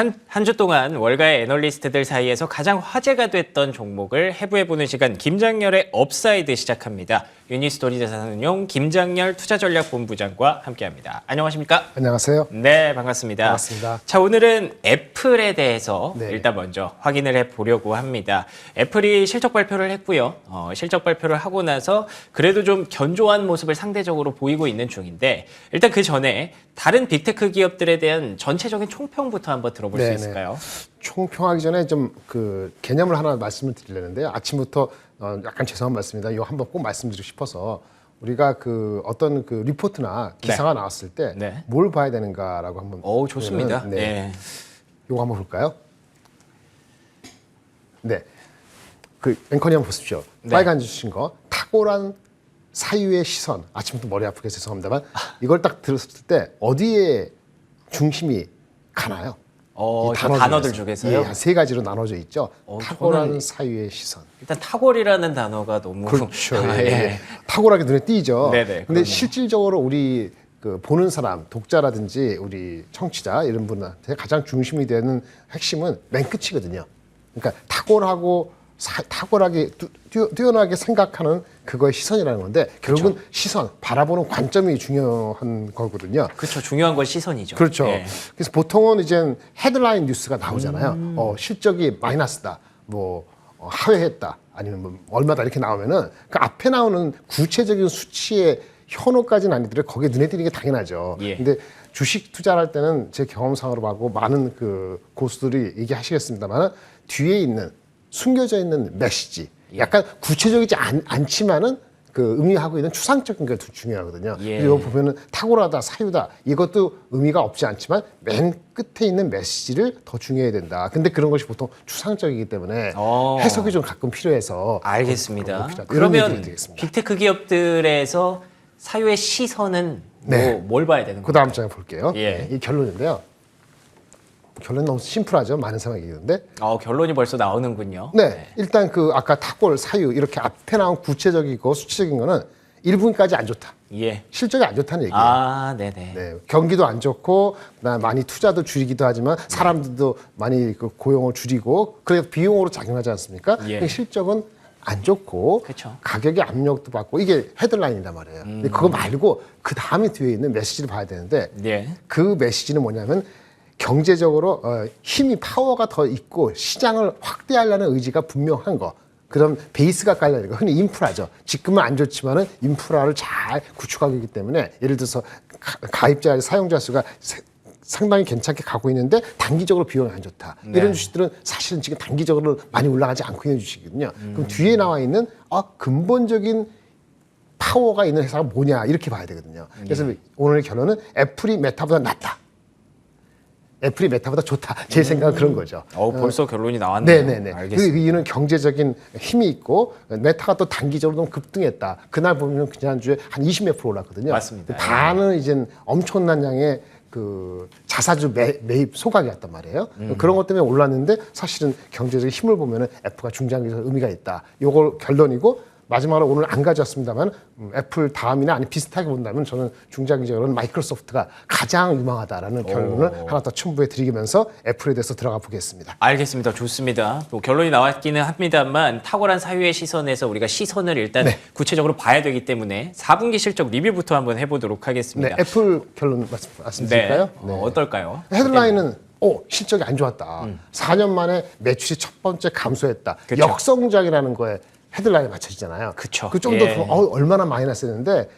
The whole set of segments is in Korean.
한 주 동안 월가의 애널리스트들 사이에서 가장 화제가 됐던 종목을 해부해보는 시간 김장렬의 업사이드 시작합니다. 유니스토리 자산운용 김장렬 투자전략본부장과 함께합니다. 안녕하십니까? 안녕하세요. 네, 반갑습니다. 반갑습니다. 자, 오늘은 애플에 대해서 네. 일단 먼저 확인을 해보려고 합니다. 애플이 실적 발표를 했고요. 실적 발표를 하고 나서 그래도 좀 견조한 모습을 상대적으로 보이고 있는 중인데 일단 그 전에 다른 빅테크 기업들에 대한 전체적인 총평부터 한번 들어볼 수 네네. 있을까요? 총평하기 전에 좀 그 개념을 하나 말씀을 드리려는데요. 아침부터 약간 죄송한 말씀입니다. 이거 한번 꼭 말씀드리고 싶어서 우리가 그 어떤 그 리포트나 기사가 나왔을 때 뭘 봐야 되는가라고 한번. 오, 좋습니다. 네. 네. 이거 한번 볼까요? 네. 그 앵커님 한번 보십시오. 네. 빨간 주신 거 탁월한 사유의 시선. 아침부터 머리 아프게 죄송합니다만 이걸 딱 들었을 때 어디에 중심이 가나요? 이 저 단어들 중에서요? 예, 한 세 가지로 나눠져 있죠. 탁월한 저는 사유의 시선. 일단 탁월이라는 단어가 너무 그렇죠. 아, 예. 탁월하게 눈에 띄죠. 네네, 근데 그럼요. 실질적으로 우리 그 보는 사람, 독자라든지 우리 청취자 이런 분한테 가장 중심이 되는 핵심은 맨 끝이거든요. 그러니까 탁월하게 뛰어나게 생각하는 그거의 시선이라는 건데 결국은 시선, 바라보는 관점이 중요한 거거든요. 그렇죠. 중요한 건 시선이죠. 그렇죠. 예. 그래서 보통은 이제 헤드라인 뉴스가 나오잖아요. 실적이 마이너스다, 뭐 하회했다, 아니면 뭐 얼마다 이렇게 나오면은 그 앞에 나오는 구체적인 수치의 현호까지는 아니더라도 거기에 눈에 띄는 게 당연하죠. 예. 근데 주식 투자를 할 때는 제 경험상으로 하고 많은 그 고수들이 얘기하시겠습니다만 뒤에 있는 숨겨져 있는 메시지, 약간 구체적이지 않지만은 그 의미하고 있는 추상적인 게 더 중요하거든요. 예. 그리고 보면은 탁월하다, 사유다 이것도 의미가 없지 않지만 맨 끝에 있는 메시지를 더 중요해야 된다. 근데 그런 것이 보통 추상적이기 때문에 해석이 좀 가끔 필요해서 알겠습니다. 이런 그러면 얘기를 드리겠습니다. 빅테크 기업들에서 사유의 시선은 네. 뭘 봐야 되는 그 거예요? 다음 장에 볼게요. 예. 네, 이 결론인데요. 결론은 너무 심플하죠. 많은 사람이 얘기하는데. 결론이 벌써 나오는군요. 네, 일단 그 아까 탁골, 사유 이렇게 앞에 나온 구체적이고 수치적인 거는 1분까지 안 좋다. 예. 실적이 안 좋다는 얘기예요. 아, 네네. 네, 경기도 안 좋고 많이 투자도 줄이기도 하지만 사람들도 많이 그 고용을 줄이고 그래서 비용으로 작용하지 않습니까? 예. 실적은 안 좋고 그쵸. 가격의 압력도 받고 이게 헤드라인이란 말이에요. 근데 그거 말고 그 다음에 뒤에 있는 메시지를 봐야 되는데 예. 그 메시지는 뭐냐면 경제적으로 힘이 파워가 더 있고 시장을 확대하려는 의지가 분명한 거. 그럼 베이스가 깔려야 되고 흔히 인프라죠. 지금은 안 좋지만은 인프라를 잘 구축하기 때문에 예를 들어서 가입자 사용자 수가 상당히 괜찮게 가고 있는데 단기적으로 비용이 안 좋다. 이런 주식들은 사실은 지금 단기적으로 많이 올라가지 않고 있는 주식이거든요. 그럼 뒤에 나와 있는 근본적인 파워가 있는 회사가 뭐냐 이렇게 봐야 되거든요. 그래서 오늘의 결론은 애플이 메타보다 낫다. 애플이 메타보다 좋다. 제 생각은 그런 거죠. 벌써 결론이 나왔네요. 네네네. 알겠습니다. 그 이유는 경제적인 힘이 있고 메타가 또 단기적으로 좀 급등했다. 그날 보면 지난주에 한 20몇 프로 올랐거든요. 맞습니다. 반은 이제 엄청난 양의 그 자사주 매입 소각이었단 말이에요. 그런 것 때문에 올랐는데 사실은 경제적인 힘을 보면은 애플가 중장기적 의미가 있다. 요걸 결론이고 마지막으로 오늘 안 가져왔습니다만 애플 다음이나 아니 비슷하게 본다면 저는 중장기적으로는 마이크로소프트가 가장 유망하다라는 결론을 하나 더 첨부해 드리면서 애플에 대해서 들어가 보겠습니다. 알겠습니다. 좋습니다. 뭐 결론이 나왔기는 합니다만 탁월한 사유의 시선에서 우리가 시선을 일단 구체적으로 봐야 되기 때문에 4분기 실적 리뷰부터 한번 해보도록 하겠습니다. 네, 애플 결론 말씀드릴까요? 네. 어떨까요? 헤드라인은 실적이 안 좋았다. 4년 만에 매출이 첫 번째 감소했다. 그쵸. 역성장이라는 거에 헤드라인이 맞춰지잖아요. 그쵸. 그 좀 더 예. 얼마나 마이너스였는데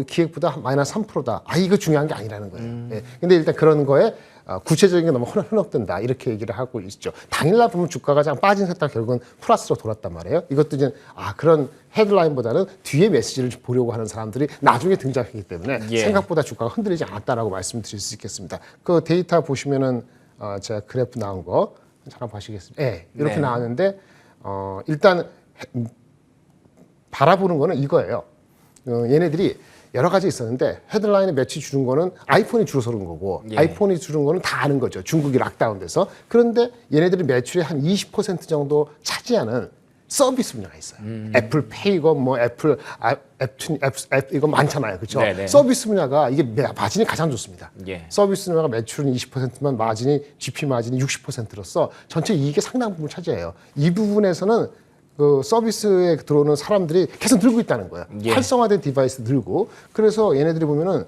기획보다 마이너스 3%다. 이거 중요한 게 아니라는 거예요. 예. 근데 일단 그런 거에 구체적인 게 너무 흔적된다 이렇게 얘기를 하고 있죠. 당일날 보면 주가가 장 빠진 셋다 결국은 플러스로 돌았단 말이에요. 이것도 이제 그런 헤드라인보다는 뒤에 메시지를 보려고 하는 사람들이 나중에 등장하기 때문에 생각보다 주가가 흔들리지 않았다라고 말씀드릴 수 있겠습니다. 그 데이터 보시면은 제가 그래프 나온 거 잠깐 보시겠습니다. 네, 이렇게 나왔는데 일단 바라보는 거는 이거예요. 얘네들이 여러 가지 있었는데 헤드라인에 매치 줄은 거는 아이폰이 줄어서 그런 거고 아이폰이 줄은 거는 다 아는 거죠. 중국이 락다운돼서. 그런데 얘네들이 매출의 한 20% 정도 차지하는 서비스 분야가 있어요. 애플페이고 뭐 애플 앱 이거 많잖아요. 그렇죠? 네네. 서비스 분야가 이게 마진이 가장 좋습니다. 예. 서비스 분야가 매출은 20%만 마진이 GP 마진이 60%로서 전체 이익의 상당 부분을 차지해요. 이 부분에서는 그 서비스에 들어오는 사람들이 계속 늘고 있다는 거예요. 예. 활성화된 디바이스 늘고 그래서 얘네들이 보면은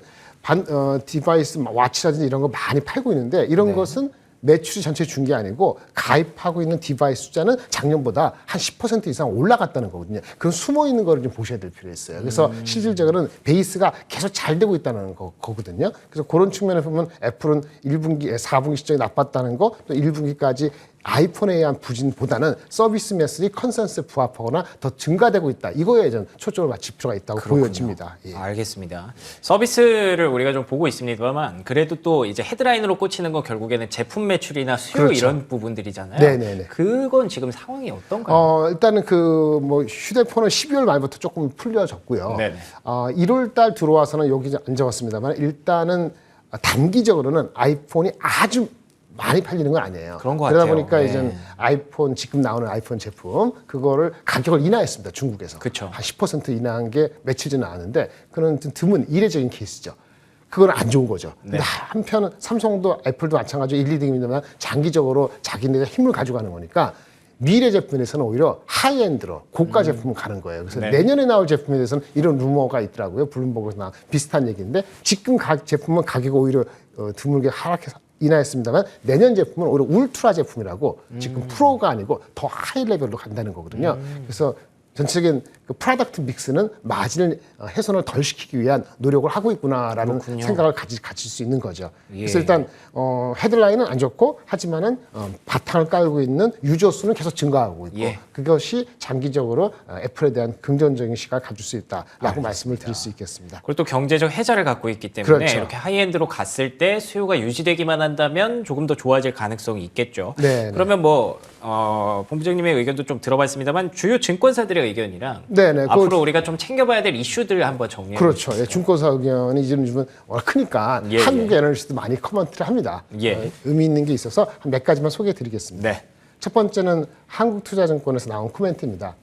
디바이스 와치라든지 이런 거 많이 팔고 있는데 이런 것은 매출이 전체 준 게 아니고 가입하고 있는 디바이스 숫자는 작년보다 한 10% 이상 올라갔다는 거거든요. 그건 숨어 있는 거를 좀 보셔야 될 필요가 있어요. 그래서 실질적으로는 베이스가 계속 잘 되고 있다는 거거든요. 그래서 그런 측면에서 보면 애플은 1분기, 4분기 실적이 나빴다는 거, 또 1분기까지 아이폰에 의한 부진보다는 서비스 매출이 컨센서스에 부합하거나 더 증가되고 있다. 이거에 좀 초점을 맞출 필요가 있다고 보여집니다. 예. 알겠습니다. 서비스를 우리가 좀 보고 있습니다만 그래도 또 이제 헤드라인으로 꽂히는 건 결국에는 제품 매출이나 수요 그렇죠. 이런 부분들이잖아요. 네네네. 그건 지금 상황이 어떤가요? 일단은 그 뭐 휴대폰은 12월 말부터 조금 풀려졌고요. 네네. 1월 달 들어와서는 여기 안 적었습니다만 일단은 단기적으로는 아이폰이 아주 많이 팔리는 건 아니에요. 그런 것 그러다 같아요. 보니까 네. 이제 아이폰 지금 나오는 아이폰 제품 그거를 가격을 인하했습니다. 중국에서. 그쵸. 한 10% 인하한 게 며칠 전에 나왔는데 그건 좀 드문 이례적인 케이스죠. 그건 안 좋은 거죠. 근데 한편은 삼성도 애플도 마찬가지로 1, 2등입니다만 장기적으로 자기네가 힘을 가져가는 거니까 미래 제품에서는 오히려 하이엔드로 고가 제품을 가는 거예요. 그래서 네. 내년에 나올 제품에 대해서는 이런 루머가 있더라고요. 블룸버그에서 나온 비슷한 얘기인데 지금 제품은 가격이 오히려 드물게 하락해서 인하했습니다만 내년 제품은 오히려 울트라 제품이라고 지금 프로가 아니고 더 하이 레벨로 간다는 거거든요. 그래서 전체적인 그 프로덕트 믹스는 마진을 훼손을 덜 시키기 위한 노력을 하고 있구나라는 그렇군요. 생각을 가질 수 있는 거죠. 예. 그래서 일단 헤드라인은 안 좋고 하지만은 바탕을 깔고 있는 유저 수는 계속 증가하고 있고 예. 그것이 장기적으로 애플에 대한 긍정적인 시각을 가질 수 있다라고 말씀을 드릴 수 있겠습니다. 그리고 또 경제적 해자를 갖고 있기 때문에 그렇죠. 이렇게 하이엔드로 갔을 때 수요가 유지되기만 한다면 조금 더 좋아질 가능성이 있겠죠. 네, 그러면 뭐 본부장님의 의견도 좀 들어봤습니다만 주요 증권사들의 의견이랑 네네. 앞으로 우리가 좀 챙겨봐야 될 이슈들 한번 정리해 그렇죠. 예, 증권사 의견이 지금 워낙 크니까 예, 한국 예. 애널리스트도 많이 커먼트를 합니다. 예. 의미 있는 게 있어서 한 몇 가지만 소개해드리겠습니다. 네. 첫 번째는 한국투자증권에서 나온 코멘트입니다.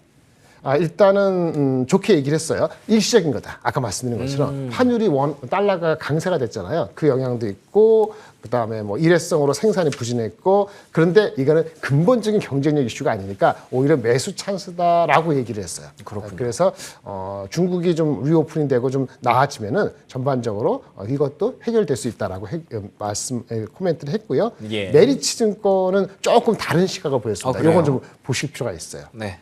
일단은 좋게 얘기를 했어요. 일시적인 거다. 아까 말씀드린 것처럼 환율이 달러가 강세가 됐잖아요. 그 영향도 있고 그다음에 뭐 일회성으로 생산이 부진했고 그런데 이거는 근본적인 경쟁력 이슈가 아니니까 오히려 매수 찬스다라고 얘기를 했어요. 그렇군요. 그래서 중국이 좀 리오프닝 되고 좀 나아지면은 전반적으로 이것도 해결될 수 있다라고 코멘트를 했고요. 예. 메리츠 증권은 조금 다른 시각을 보였습니다. 그래요? 이건 좀 보실 필요가 있어요. 네.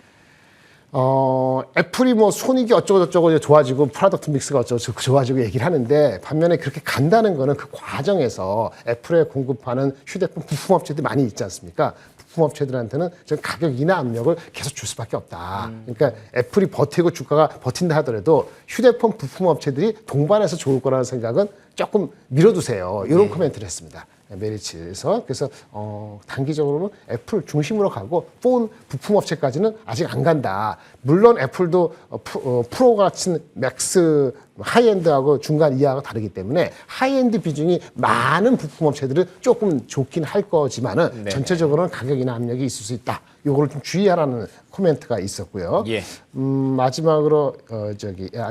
애플이 뭐 손익이 어쩌고저쩌고 이제 좋아지고 프로덕트 믹스가 어쩌고 좋아지고 얘기를 하는데 반면에 그렇게 간다는 거는 그 과정에서 애플에 공급하는 휴대폰 부품업체들이 많이 있지 않습니까? 부품업체들한테는 좀 가격 인하 압력을 계속 줄 수밖에 없다. 그러니까 애플이 버티고 주가가 버틴다 하더라도 휴대폰 부품업체들이 동반해서 좋을 거라는 생각은 조금 밀어두세요. 이런 코멘트를 했습니다. 메리츠에서. 그래서 단기적으로는 애플 중심으로 가고 폰 부품 업체까지는 아직 안 간다. 물론 애플도 프로 같은 맥스 하이엔드하고 중간 이하가 다르기 때문에 하이엔드 비중이 많은 부품 업체들은 조금 좋긴 할 거지만은 네네. 전체적으로는 가격 인하 압력이 있을 수 있다. 요거를 좀 주의하라는 코멘트가 있었고요. 예. 마지막으로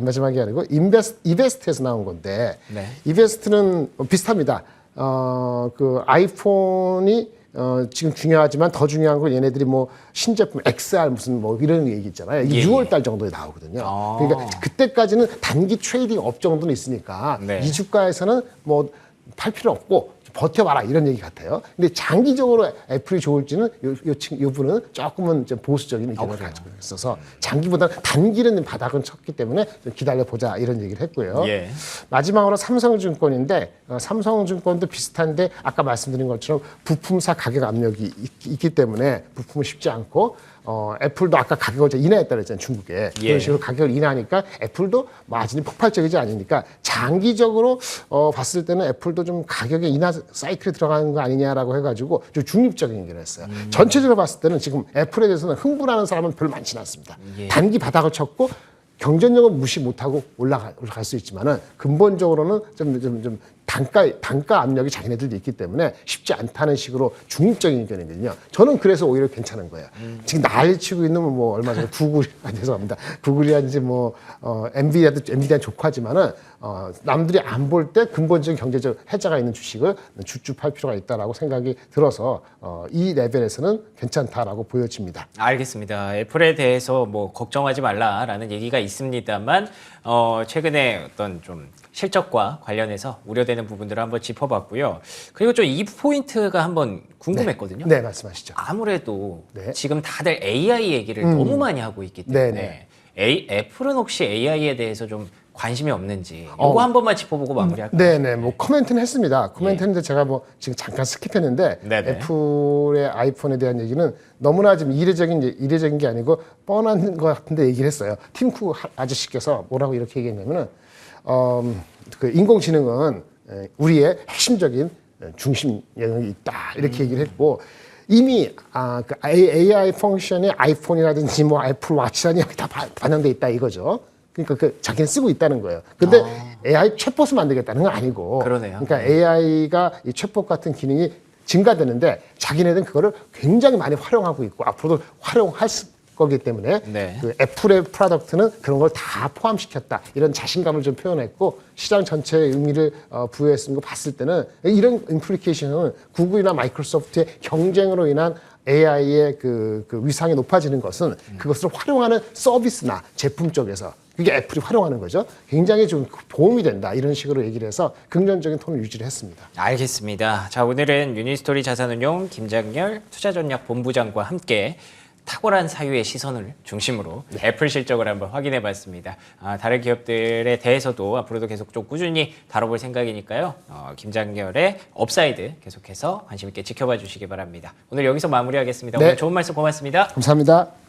마지막이 아니고 이베스트에서 나온 건데 네. 이베스트는 비슷합니다. 그 아이폰이 지금 중요하지만 더 중요한 건 얘네들이 뭐 신제품 XR 무슨 뭐 이런 얘기 있잖아요. 이게 예, 6월 달 정도에 나오거든요. 아. 그러니까 그때까지는 단기 트레이딩 업 정도는 있으니까 네. 이 주가에서는 뭐 팔 필요 없고 버텨봐라 이런 얘기 같아요. 근데 장기적으로 애플이 좋을지는 이분은 조금은 좀 보수적인 의견을 가지고 있어서 장기보다는 단기는 바닥은 쳤기 때문에 좀 기다려보자 이런 얘기를 했고요. 예. 마지막으로 삼성증권인데 삼성증권도 비슷한데 아까 말씀드린 것처럼 부품사 가격 압력이 있기 때문에 부품은 쉽지 않고 애플도 아까 가격을 인하했다 그랬잖아요. 중국에. 예. 그런 식으로 가격을 인하하니까 애플도 마진이 폭발적이지 않으니까 장기적으로 봤을 때는 애플도 좀 가격의 인하 사이클에 들어가는 거 아니냐라고 해가지고 좀 중립적인 얘기를 했어요. 전체적으로 봤을 때는 지금 애플에 대해서는 흥분하는 사람은 별로 많지는 않습니다. 예. 단기 바닥을 쳤고 경쟁력은 무시 못하고 올라갈 수 있지만은 근본적으로는 좀 단가 압력이 자기네들도 있기 때문에 쉽지 않다는 식으로 중립적인 의견이거든요. 저는 그래서 오히려 괜찮은 거예요. 지금 난리치고 있는 뭐 얼마 전에 구글, 죄송합니다. 구글이라든지 뭐 엔비디아 조카지만은 남들이 안 볼 때 근본적인 경제적 해자가 있는 주식을 주축할 필요가 있다라고 생각이 들어서 이 레벨에서는 괜찮다라고 보여집니다. 알겠습니다. 애플에 대해서 뭐 걱정하지 말라라는 얘기가 있습니다만 최근에 어떤 좀 실적과 관련해서 우려되는 부분들을 한번 짚어봤고요. 그리고 좀 이 포인트가 한번 궁금했거든요. 네, 말씀하시죠. 아무래도 네. 지금 다들 AI 얘기를 너무 많이 하고 있기 때문에 애플은 혹시 AI에 대해서 좀 관심이 없는지 이거 한 번만 짚어보고 마무리할까요? 네네, 뭐 코멘트는 했습니다. 코멘트 했는데 제가 뭐 지금 잠깐 스킵했는데 네네. 애플의 아이폰에 대한 얘기는 너무나 지금 이례적인 게 아니고 뻔한 것 같은데 얘기를 했어요. 팀 쿡 아저씨께서 뭐라고 이렇게 얘기했냐면은 그 인공지능은 우리의 핵심적인 중심 영역이 있다 이렇게 얘기를 했고 이미 그 AI 펑션이 아이폰이라든지 뭐 애플 워치라든지 여기 다 반영돼 있다 이거죠. 그러니까 자기는 쓰고 있다는 거예요. 근데 AI 챗봇을 만들겠다는 건 아니고. 그러네요. 그러니까 AI가 이 챗봇 같은 기능이 증가되는데 자기네들은 그거를 굉장히 많이 활용하고 있고 앞으로도 활용할 거기 때문에 네. 그 애플의 프로덕트는 그런 걸 다 포함시켰다. 이런 자신감을 좀 표현했고 시장 전체에 의미를 부여했는 거 봤을 때는 이런 임플리케이션은 구글이나 마이크로소프트의 경쟁으로 인한 AI의 그 위상이 높아지는 것은 그것을 활용하는 서비스나 제품 쪽에서 그게 애플이 활용하는 거죠. 굉장히 좀 도움이 된다. 이런 식으로 얘기를 해서 긍정적인 톤을 유지를 했습니다. 알겠습니다. 자, 오늘은 유니스토리 자산운용 김장렬 투자전략본부장과 함께 탁월한 사유의 시선을 중심으로 애플 실적을 한번 확인해 봤습니다. 다른 기업들에 대해서도 앞으로도 계속 좀 꾸준히 다뤄볼 생각이니까요. 김장렬의 업사이드 계속해서 관심 있게 지켜봐 주시기 바랍니다. 오늘 여기서 마무리하겠습니다. 네. 오늘 좋은 말씀 고맙습니다. 감사합니다.